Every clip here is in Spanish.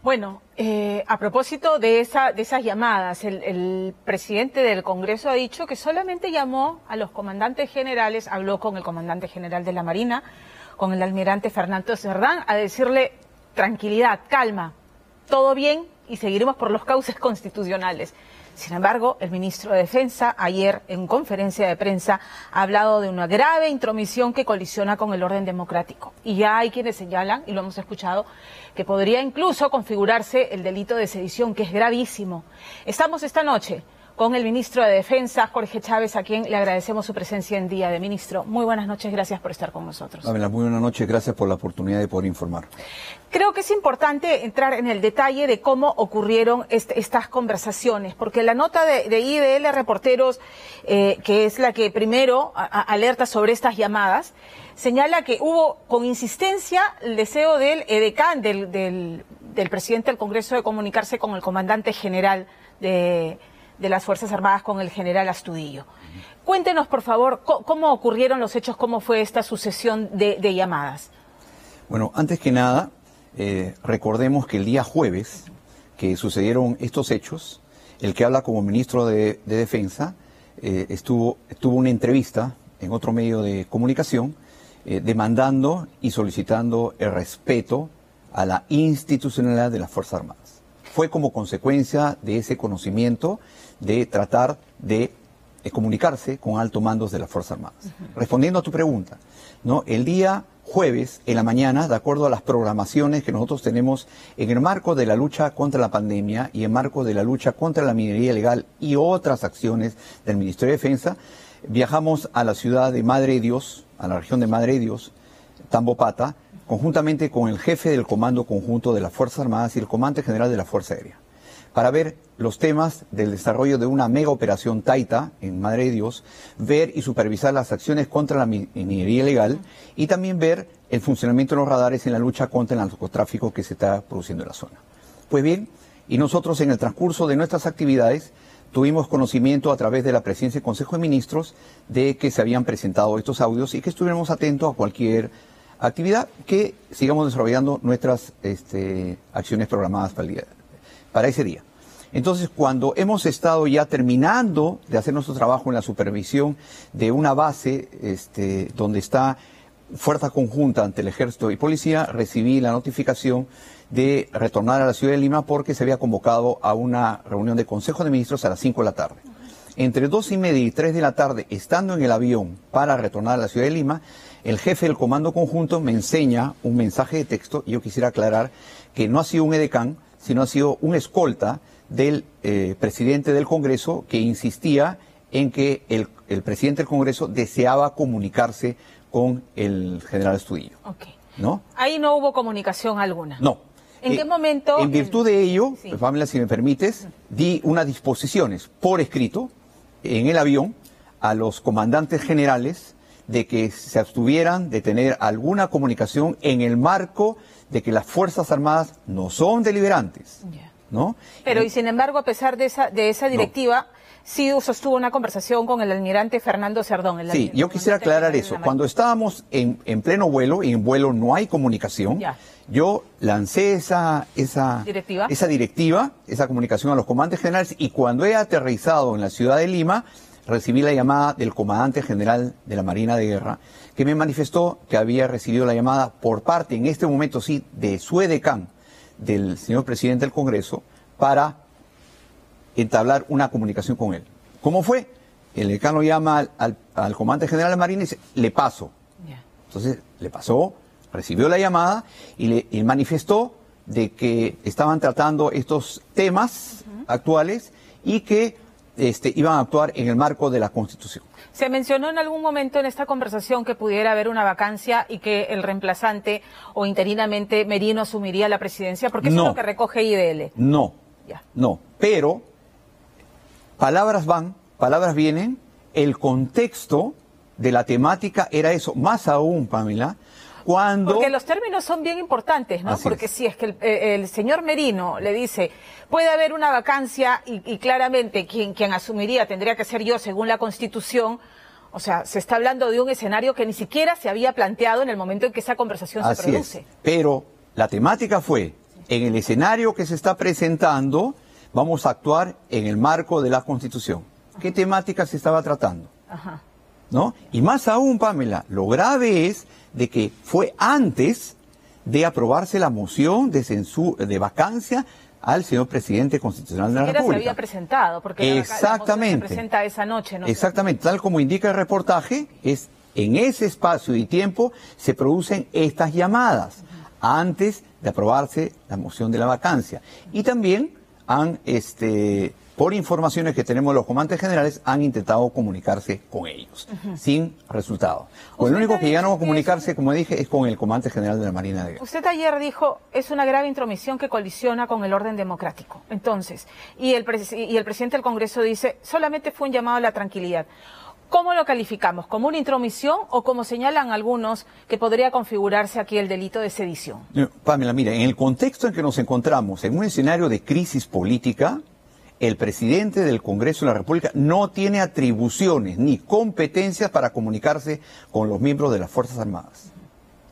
Bueno, a propósito de esas llamadas, el presidente del Congreso ha dicho que solamente llamó a los comandantes generales, habló con el comandante general de la Marina, con el almirante Fernando Cerdán, a decirle tranquilidad, calma, todo bien y seguiremos por los cauces constitucionales. Sin embargo, el ministro de Defensa, ayer en conferencia de prensa, ha hablado de una grave intromisión que colisiona con el orden democrático. Y ya hay quienes señalan, y lo hemos escuchado, que podría incluso configurarse el delito de sedición, que es gravísimo. Estamos esta noche con el ministro de Defensa, Jorge Chávez, a quien le agradecemos su presencia en día de ministro. Muy buenas noches, gracias por estar con nosotros. Pamela, muy buenas noches, gracias por la oportunidad de poder informar. Creo que es importante entrar en el detalle de cómo ocurrieron estas conversaciones, porque la nota de IDL Reporteros, que es la que primero alerta sobre estas llamadas, señala que hubo con insistencia el deseo del edecán, del presidente del Congreso, de comunicarse con el comandante general de las Fuerzas Armadas, con el general Astudillo. Cuéntenos, por favor, cómo ocurrieron los hechos, cómo fue esta sucesión de llamadas. Bueno, antes que nada, recordemos que el día jueves que sucedieron estos hechos, el que habla como ministro de Defensa tuvo una entrevista en otro medio de comunicación demandando y solicitando el respeto a la institucionalidad de las Fuerzas Armadas. Fue como consecuencia de ese conocimiento de tratar de comunicarse con altos mandos de las Fuerzas Armadas. Respondiendo a tu pregunta, ¿no? El día jueves, en la mañana, de acuerdo a las programaciones que nosotros tenemos en el marco de la lucha contra la pandemia y en marco de la lucha contra la minería ilegal y otras acciones del Ministerio de Defensa, viajamos a la ciudad de Madre de Dios, a la región de Madre de Dios, Tambopata, conjuntamente con el jefe del Comando Conjunto de las Fuerzas Armadas y el Comandante General de la Fuerza Aérea, para ver los temas del desarrollo de una mega operación Taita en Madre de Dios, ver y supervisar las acciones contra la minería ilegal y también ver el funcionamiento de los radares en la lucha contra el narcotráfico que se está produciendo en la zona. Pues bien, y nosotros en el transcurso de nuestras actividades tuvimos conocimiento a través de la Presidencia del Consejo de Ministros de que se habían presentado estos audios y que estuviéramos atentos a cualquier actividad que sigamos desarrollando nuestras acciones programadas para ese día. Entonces, cuando hemos estado ya terminando de hacer nuestro trabajo en la supervisión de una base donde está fuerza conjunta ante el Ejército y Policía, recibí la notificación de retornar a la ciudad de Lima porque se había convocado a una reunión de Consejo de Ministros a las 5 de la tarde. Entre 2:30 y 3 de la tarde, estando en el avión para retornar a la ciudad de Lima, el jefe del Comando Conjunto me enseña un mensaje de texto, y yo quisiera aclarar que no ha sido un edecán, sino ha sido un escolta del presidente del Congreso, que insistía en que el presidente del Congreso deseaba comunicarse con el general Astudillo. Okay. ¿No? Ahí no hubo comunicación alguna. No. ¿En qué momento? En virtud de ello, sí. Pamela, si me permites, di unas disposiciones por escrito en el avión a los comandantes generales de que se abstuvieran de tener alguna comunicación en el marco de que las Fuerzas Armadas no son deliberantes. Yeah. ¿No? Pero y sin embargo, a pesar de esa directiva, no. Sí sostuvo una conversación con el almirante Fernando Cerdán. Sí, yo quisiera aclarar eso. Cuando estábamos en pleno vuelo, y en vuelo no hay comunicación, ya. Yo lancé esa directiva, esa comunicación a los comandantes generales, y cuando he aterrizado en la ciudad de Lima, recibí la llamada del comandante general de la Marina de Guerra, que me manifestó que había recibido la llamada por parte, en este momento sí, de su edecán, del señor presidente del Congreso, para entablar una comunicación con él. ¿Cómo fue? El decano llama al comandante general de la Marina y dice, le paso. Yeah. Entonces, le pasó, recibió la llamada y manifestó de que estaban tratando estos temas actuales y que iban a actuar en el marco de la Constitución. Se mencionó en algún momento en esta conversación que pudiera haber una vacancia y que el reemplazante o interinamente Merino asumiría la presidencia, porque eso es lo que recoge IDL. No, ya. No, pero palabras van, palabras vienen, el contexto de la temática era eso, más aún, Pamela, cuando... Porque los términos son bien importantes, ¿no? Así Porque es. Si es que el señor Merino le dice, puede haber una vacancia y claramente quien asumiría tendría que ser yo según la Constitución, o sea, se está hablando de un escenario que ni siquiera se había planteado en el momento en que esa conversación se produce. Es. Pero la temática fue en el escenario que se está presentando, vamos a actuar en el marco de la Constitución. ¿Qué temática se estaba tratando? Ajá. ¿No? Y más aún, Pamela, lo grave es de que fue antes de aprobarse la moción de vacancia al señor presidente constitucional de la República. Se había presentado, porque exactamente, la moción se presenta esa noche, ¿no? Exactamente, tal como indica el reportaje, es en ese espacio y tiempo se producen estas llamadas antes de aprobarse la moción de la vacancia. Y también han, por informaciones que tenemos los comandantes generales, han intentado comunicarse con ellos, sin resultado. Con el único que llegaron a comunicarse, como dije, es con el comandante general de la Marina de Guerra. Usted ayer dijo, es una grave intromisión que colisiona con el orden democrático. Entonces, y el presidente del Congreso dice, solamente fue un llamado a la tranquilidad. ¿Cómo lo calificamos? ¿Como una intromisión o como señalan algunos que podría configurarse aquí el delito de sedición? Pamela, mira, en el contexto en que nos encontramos, en un escenario de crisis política, el presidente del Congreso de la República no tiene atribuciones ni competencias para comunicarse con los miembros de las Fuerzas Armadas.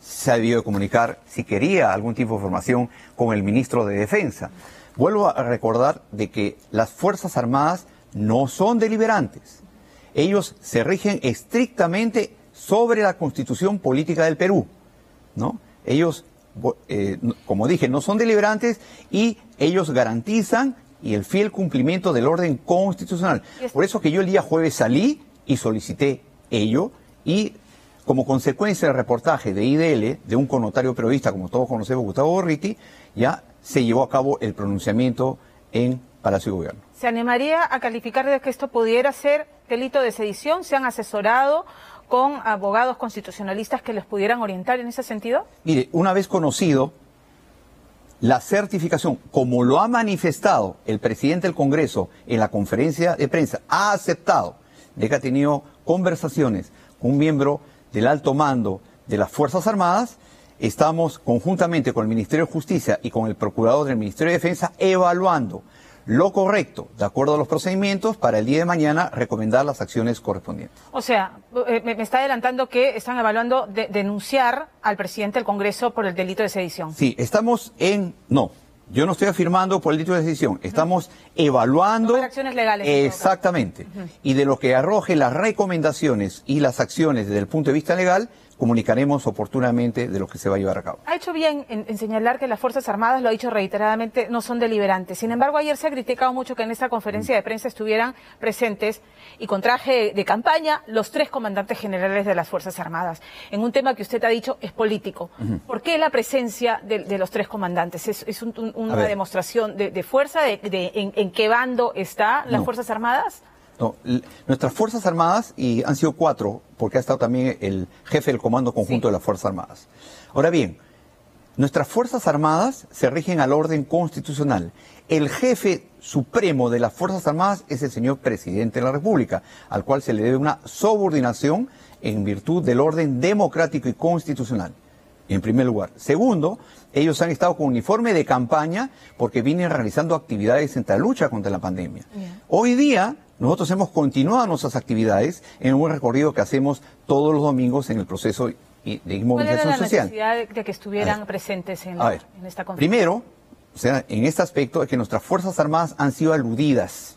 Se ha debido comunicar, si quería algún tipo de información, con el ministro de Defensa. Vuelvo a recordar de que las Fuerzas Armadas no son deliberantes. Ellos se rigen estrictamente sobre la Constitución Política del Perú, ¿no? Ellos, como dije, no son deliberantes y ellos garantizan el fiel cumplimiento del orden constitucional. Por eso que yo el día jueves salí y solicité ello, y como consecuencia del reportaje de IDL, de un connotario periodista, como todos conocemos, Gustavo Gorriti, ya se llevó a cabo el pronunciamiento en Palacio de Gobierno. ¿Se animaría a calificar de que esto pudiera ser delito de sedición? ¿Se han asesorado con abogados constitucionalistas que les pudieran orientar en ese sentido? Mire, una vez conocido la certificación, como lo ha manifestado el presidente del Congreso en la conferencia de prensa, ha aceptado de que ha tenido conversaciones con un miembro del alto mando de las Fuerzas Armadas, estamos conjuntamente con el Ministerio de Justicia y con el Procurador del Ministerio de Defensa evaluando lo correcto, de acuerdo a los procedimientos, para el día de mañana recomendar las acciones correspondientes. O sea, me está adelantando que están evaluando denunciar al presidente del Congreso por el delito de sedición. Sí, estamos en... No, yo no estoy afirmando por el delito de sedición, estamos evaluando... Tomar acciones legales. Exactamente. Y de lo que arroje las recomendaciones y las acciones desde el punto de vista legal, comunicaremos oportunamente de lo que se va a llevar a cabo. Ha hecho bien en señalar que las Fuerzas Armadas, lo ha dicho reiteradamente, no son deliberantes. Sin embargo, ayer se ha criticado mucho que en esta conferencia de prensa estuvieran presentes y con traje de campaña los 3 comandantes generales de las Fuerzas Armadas, en un tema que usted ha dicho es político. ¿Por qué la presencia de los 3 comandantes? ¿Es una demostración de fuerza? ¿En qué bando están las Fuerzas Armadas? No, nuestras Fuerzas Armadas, y han sido 4, porque ha estado también el jefe del Comando Conjunto de las Fuerzas Armadas. Ahora bien, nuestras Fuerzas Armadas se rigen al orden constitucional. El jefe supremo de las Fuerzas Armadas es el señor presidente de la República, al cual se le debe una subordinación en virtud del orden democrático y constitucional, en primer lugar. Segundo, ellos han estado con uniforme de campaña porque vienen realizando actividades en la lucha contra la pandemia. Hoy día, nosotros hemos continuado nuestras actividades en un recorrido que hacemos todos los domingos en el proceso de inmovilización social. ¿Cuál era la necesidad de que estuvieran presentes en esta conferencia? Primero, o sea, en este aspecto es que nuestras Fuerzas Armadas han sido aludidas,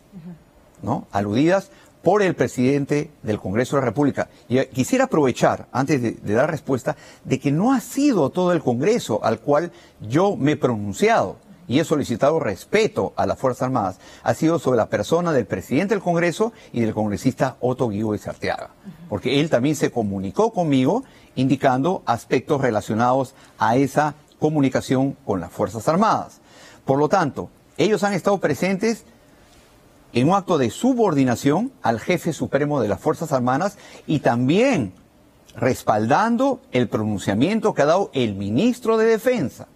¿no? Aludidas por el presidente del Congreso de la República. Y quisiera aprovechar, antes de dar respuesta, de que no ha sido todo el Congreso al cual yo me he pronunciado y he solicitado respeto a las Fuerzas Armadas. Ha sido sobre la persona del presidente del Congreso y del congresista Otto Guigües Arteaga, porque él también se comunicó conmigo indicando aspectos relacionados a esa comunicación con las Fuerzas Armadas. Por lo tanto, ellos han estado presentes en un acto de subordinación al jefe supremo de las Fuerzas Armadas y también respaldando el pronunciamiento que ha dado el ministro de Defensa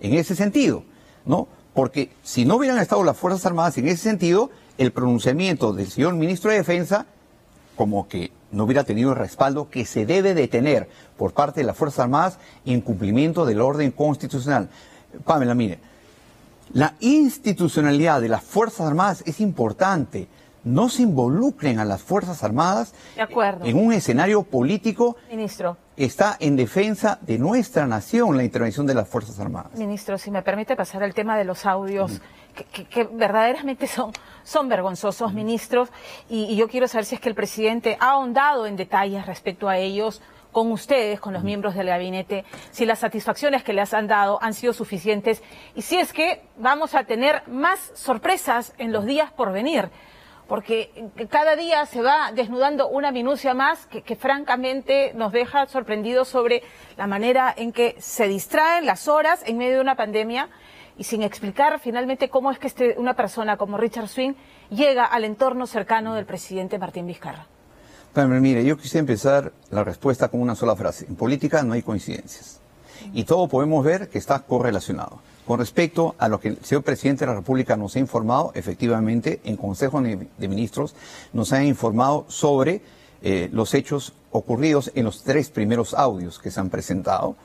en ese sentido, ¿no? Porque si no hubieran estado las Fuerzas Armadas en ese sentido, el pronunciamiento del señor ministro de Defensa como que no hubiera tenido el respaldo que se debe de tener por parte de las Fuerzas Armadas en cumplimiento del orden constitucional. Pamela, mire, la institucionalidad de las Fuerzas Armadas es importante. No se involucren a las Fuerzas Armadas en un escenario político Ministro. está en defensa de nuestra nación la intervención de las Fuerzas Armadas. Ministro, si me permite pasar al tema de los audios, que verdaderamente son vergonzosos, ministros, y yo quiero saber si es que el presidente ha ahondado en detalles respecto a ellos, con ustedes, con los miembros del gabinete, si las satisfacciones que les han dado han sido suficientes y si es que vamos a tener más sorpresas en los días por venir, porque cada día se va desnudando una minucia más que francamente nos deja sorprendidos sobre la manera en que se distraen las horas en medio de una pandemia y sin explicar finalmente cómo es que una persona como Richard Swing llega al entorno cercano del presidente Martín Vizcarra. Pero mire, yo quisiera empezar la respuesta con una sola frase. En política no hay coincidencias. Y todo podemos ver que está correlacionado. Con respecto a lo que el señor presidente de la República nos ha informado, efectivamente, en Consejo de Ministros nos han informado sobre los hechos ocurridos en los 3 primeros audios que se han presentado.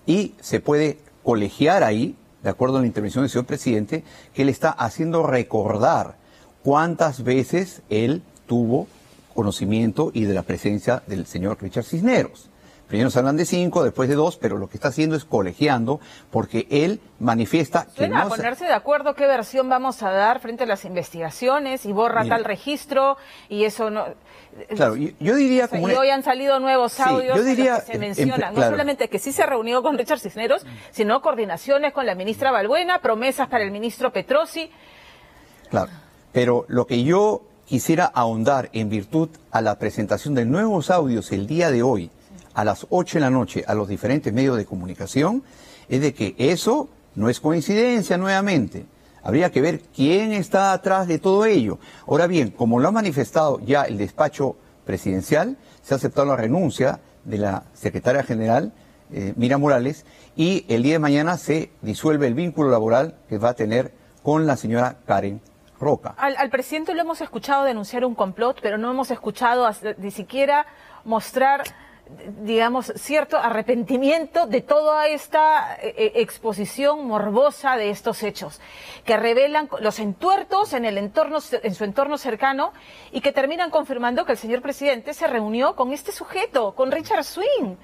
Y se puede colegiar ahí, de acuerdo a la intervención del señor presidente, que él está haciendo recordar cuántas veces él tuvo conocimiento y de la presencia del señor Richard Cisneros. Primero se hablan de 5, después de 2, pero lo que está haciendo es colegiando, porque él manifiesta que no... ponerse de acuerdo qué versión vamos a dar frente a las investigaciones y borra tal registro y eso no... Claro, yo diría... Y hoy han salido nuevos audios yo diría, en los que se menciona, no solamente que sí se reunió con Richard Cisneros, sino coordinaciones con la ministra Balbuena, promesas para el ministro Petrosi. Claro, pero lo que yo quisiera ahondar en virtud a la presentación de nuevos audios el día de hoy, a las 8 de la noche, a los diferentes medios de comunicación, es de que eso no es coincidencia nuevamente. Habría que ver quién está atrás de todo ello. Ahora bien, como lo ha manifestado ya el despacho presidencial, se ha aceptado la renuncia de la secretaria general, Miriam Morales, y el día de mañana se disuelve el vínculo laboral que va a tener con la señora Karen Roca. Al presidente lo hemos escuchado denunciar un complot, pero no hemos escuchado ni siquiera mostrar, digamos, cierto arrepentimiento de toda esta exposición morbosa de estos hechos, que revelan los entuertos en su entorno cercano y que terminan confirmando que el señor presidente se reunió con este sujeto, con Richard Swing.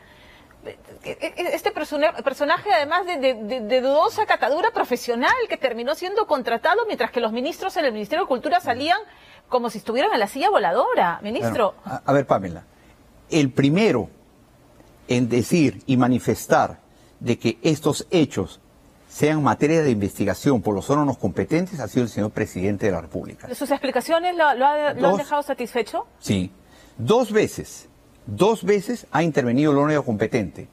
Este personaje además de dudosa catadura profesional que terminó siendo contratado mientras que los ministros en el Ministerio de Cultura salían como si estuvieran en la silla voladora, ministro. Bueno, a ver, Pamela, el primero en decir y manifestar de que estos hechos sean materia de investigación por los órganos competentes ha sido el señor presidente de la República. ¿Sus explicaciones lo han dejado satisfecho? Sí, 2 veces ha intervenido el órgano competente,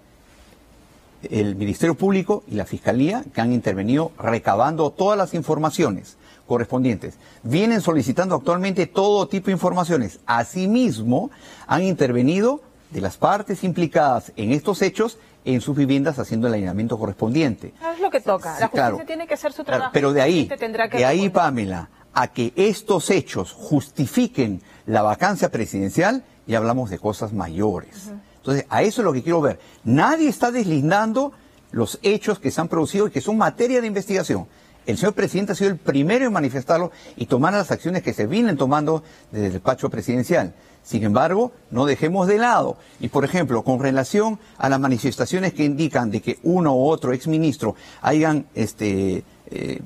el Ministerio Público y la Fiscalía, que han intervenido recabando todas las informaciones correspondientes. Vienen solicitando actualmente todo tipo de informaciones. Asimismo, han intervenido de las partes implicadas en estos hechos en sus viviendas haciendo el allanamiento correspondiente. Es lo que toca. La justicia tiene que hacer su trabajo. Pero de ahí, Pamela, a que estos hechos justifiquen la vacancia presidencial, ya hablamos de cosas mayores. Entonces, a eso es lo que quiero ver. Nadie está deslindando los hechos que se han producido y que son materia de investigación. El señor presidente ha sido el primero en manifestarlo y tomar las acciones que se vienen tomando desde el despacho presidencial. Sin embargo, no dejemos de lado. Y, por ejemplo, con relación a las manifestaciones que indican de que uno u otro exministro hayan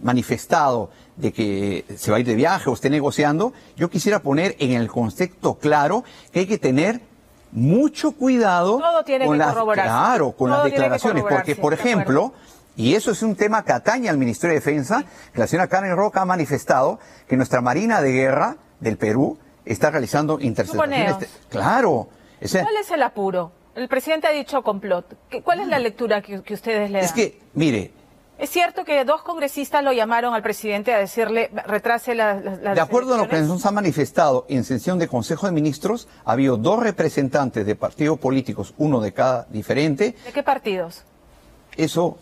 manifestado de que se va a ir de viaje o esté negociando, yo quisiera poner en el contexto claro que hay que tener mucho cuidado con las declaraciones, porque, por ejemplo, y eso es un tema que atañe al Ministerio de Defensa, que la señora Karen Roca ha manifestado que nuestra Marina de Guerra del Perú está realizando interceptaciones. Claro. ¿Cuál es el apuro? El presidente ha dicho complot. ¿Cuál es la lectura que ustedes le dan? Es que, mire... ¿Es cierto que 2 congresistas lo llamaron al presidente a decirle retrase las De acuerdo a lo que nos ha manifestado en sesión de Consejo de Ministros, ha habido 2 representantes de partidos políticos, uno de cada diferente. ¿De qué partidos? Eso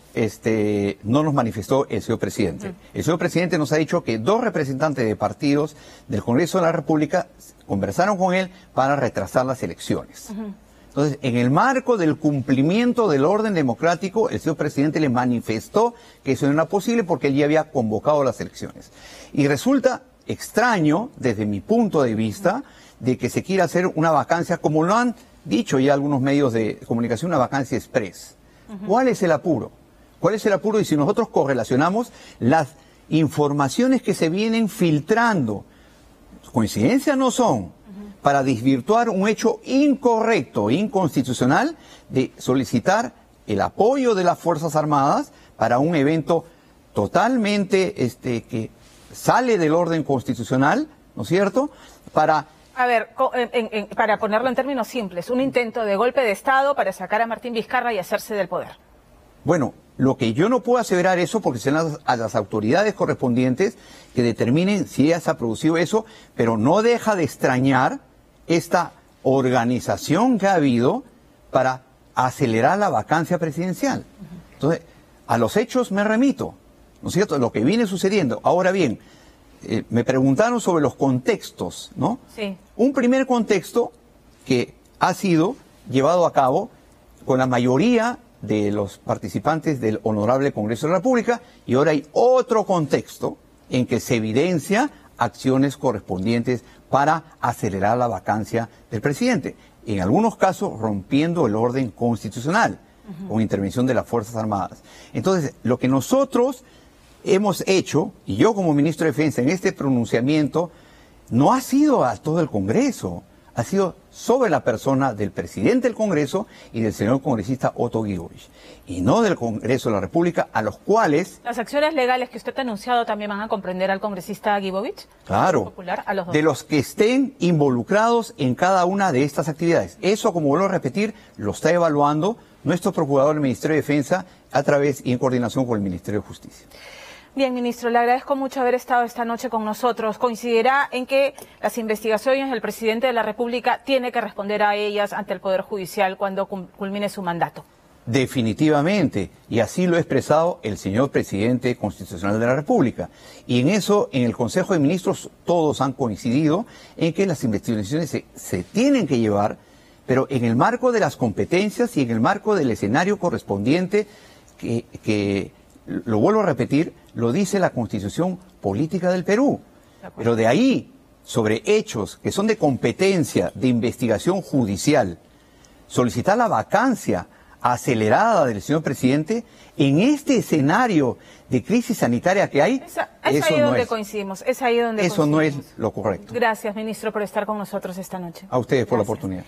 no nos manifestó el señor presidente. El señor presidente nos ha dicho que 2 representantes de partidos del Congreso de la República conversaron con él para retrasar las elecciones. Entonces, en el marco del cumplimiento del orden democrático, el señor presidente le manifestó que eso no era posible porque él ya había convocado las elecciones. Y resulta extraño, desde mi punto de vista, de que se quiera hacer una vacancia como lo han dicho ya algunos medios de comunicación, una vacancia express. ¿Cuál es el apuro? ¿Cuál es el apuro? Y si nosotros correlacionamos las informaciones que se vienen filtrando, coincidencias no son, para desvirtuar un hecho incorrecto, inconstitucional, de solicitar el apoyo de las Fuerzas Armadas para un evento totalmente que sale del orden constitucional, ¿no es cierto?, para... A ver, para ponerlo en términos simples, un intento de golpe de Estado para sacar a Martín Vizcarra y hacerse del poder. Bueno, lo que yo no puedo aseverar eso porque serán a las autoridades correspondientes que determinen si ya se ha producido eso, pero no deja de extrañar esta organización que ha habido para acelerar la vacancia presidencial. Entonces, a los hechos me remito, ¿no es cierto?, lo que viene sucediendo. Ahora bien, me preguntaron sobre los contextos, ¿no? Sí. Un primer contexto que ha sido llevado a cabo con la mayoría de los participantes del Honorable Congreso de la República, y ahora hay otro contexto en que se evidencia acciones correspondientes para acelerar la vacancia del presidente, en algunos casos rompiendo el orden constitucional, con intervención de las Fuerzas Armadas. Entonces, lo que nosotros hemos hecho, y yo como ministro de Defensa en este pronunciamiento, no ha sido a todo el Congreso, ha sido sobre la persona del presidente del Congreso y del señor congresista Otto Guibovich, y no del Congreso de la República, a los cuales... ¿Las acciones legales que usted ha anunciado también van a comprender al congresista Guibovich? Claro, Popular, a los dos. De los que estén involucrados en cada una de estas actividades. Eso, como vuelvo a repetir, lo está evaluando nuestro procurador del Ministerio de Defensa a través y en coordinación con el Ministerio de Justicia. Bien, ministro, le agradezco mucho haber estado esta noche con nosotros. ¿Coincidirá en que las investigaciones del presidente de la República tiene que responder a ellas ante el Poder Judicial cuando culmine su mandato? Definitivamente, y así lo ha expresado el señor presidente constitucional de la República. Y en eso, en el Consejo de Ministros, todos han coincidido en que las investigaciones se tienen que llevar, pero en el marco de las competencias y en el marco del escenario correspondiente que lo vuelvo a repetir, lo dice la Constitución Política del Perú. Pero de ahí, sobre hechos que son de competencia de investigación judicial, solicitar la vacancia acelerada del señor presidente en este escenario de crisis sanitaria que hay, es ahí donde coincidimos. Es ahí donde eso no es lo correcto. Gracias, ministro, por estar con nosotros esta noche. A ustedes por la oportunidad.